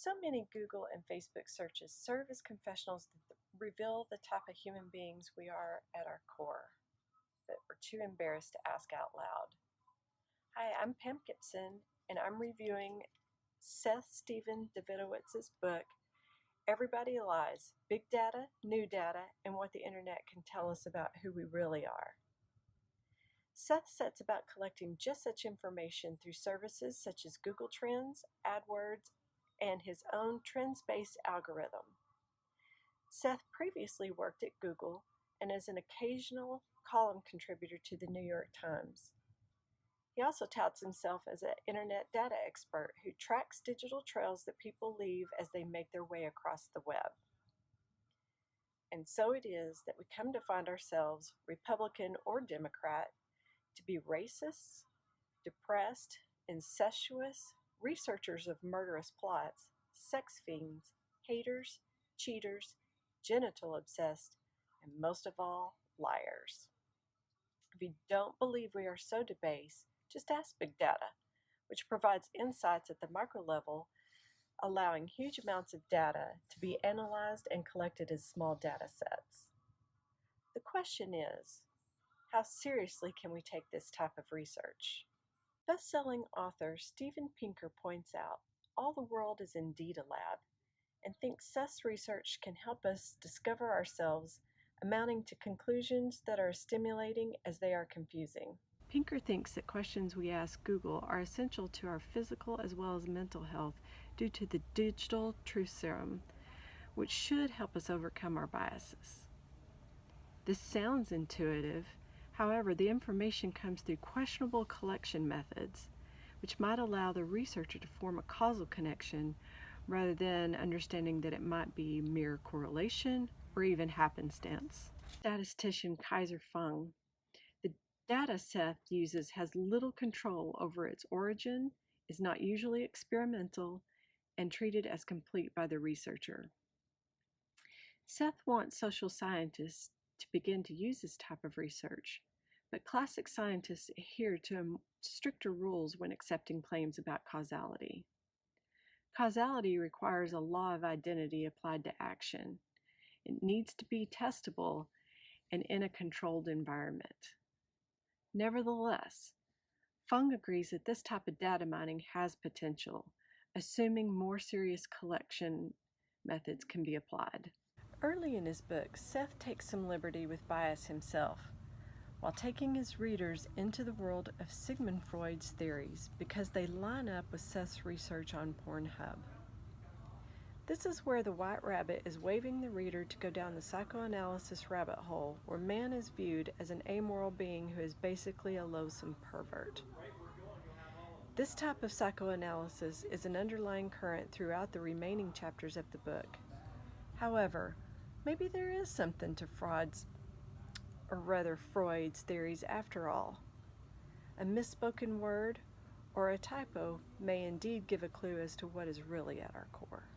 So many Google and Facebook searches serve as confessionals that reveal the type of human beings we are at our core, but we're too embarrassed to ask out loud. Hi, I'm Pam Gibson, and I'm reviewing Seth Steven Davidowitz's book, Everybody Lies: Big Data, New Data, and What the Internet Can Tell Us About Who We Really Are. Seth sets about collecting just such information through services such as Google Trends, AdWords, and his own trends-based algorithm. Seth previously worked at Google and is an occasional column contributor to the New York Times. He also touts himself as an internet data expert who tracks digital trails that people leave as they make their way across the web. And so it is that we come to find ourselves, Republican or Democrat, to be racist, depressed, incestuous, researchers of murderous plots, sex fiends, haters, cheaters, genital obsessed, and most of all, liars. If you don't believe we are so debased, just ask Big Data, which provides insights at the micro level, allowing huge amounts of data to be analyzed and collected as small data sets. The question is, how seriously can we take this type of research? Best-selling author Steven Pinker points out, all the world is indeed a lab, and thinks Seth's research can help us discover ourselves, amounting to conclusions that are as stimulating as they are confusing. Pinker thinks that questions we ask Google are essential to our physical as well as mental health due to the digital truth serum, which should help us overcome our biases. This sounds intuitive. However, the information comes through questionable collection methods, which might allow the researcher to form a causal connection rather than understanding that it might be mere correlation or even happenstance. Statistician Kaiser Fung, the data Seth uses has little control over its origin, is not usually experimental, and treated as complete by the researcher. Seth wants social scientists to begin to use this type of research, but classic scientists adhere to stricter rules when accepting claims about causality. Causality requires a law of identity applied to action. It needs to be testable and in a controlled environment. Nevertheless, Fung agrees that this type of data mining has potential, assuming more serious collection methods can be applied. Early in his book, Seth takes some liberty with bias himself, while taking his readers into the world of Sigmund Freud's theories because they line up with Seth's research on Pornhub. This is where the White Rabbit is waving the reader to go down the psychoanalysis rabbit hole, where man is viewed as an amoral being who is basically a loathsome pervert. This type of psychoanalysis is an underlying current throughout the remaining chapters of the book. However, maybe there is something to Freud's theories after all. A misspoken word or a typo may indeed give a clue as to what is really at our core.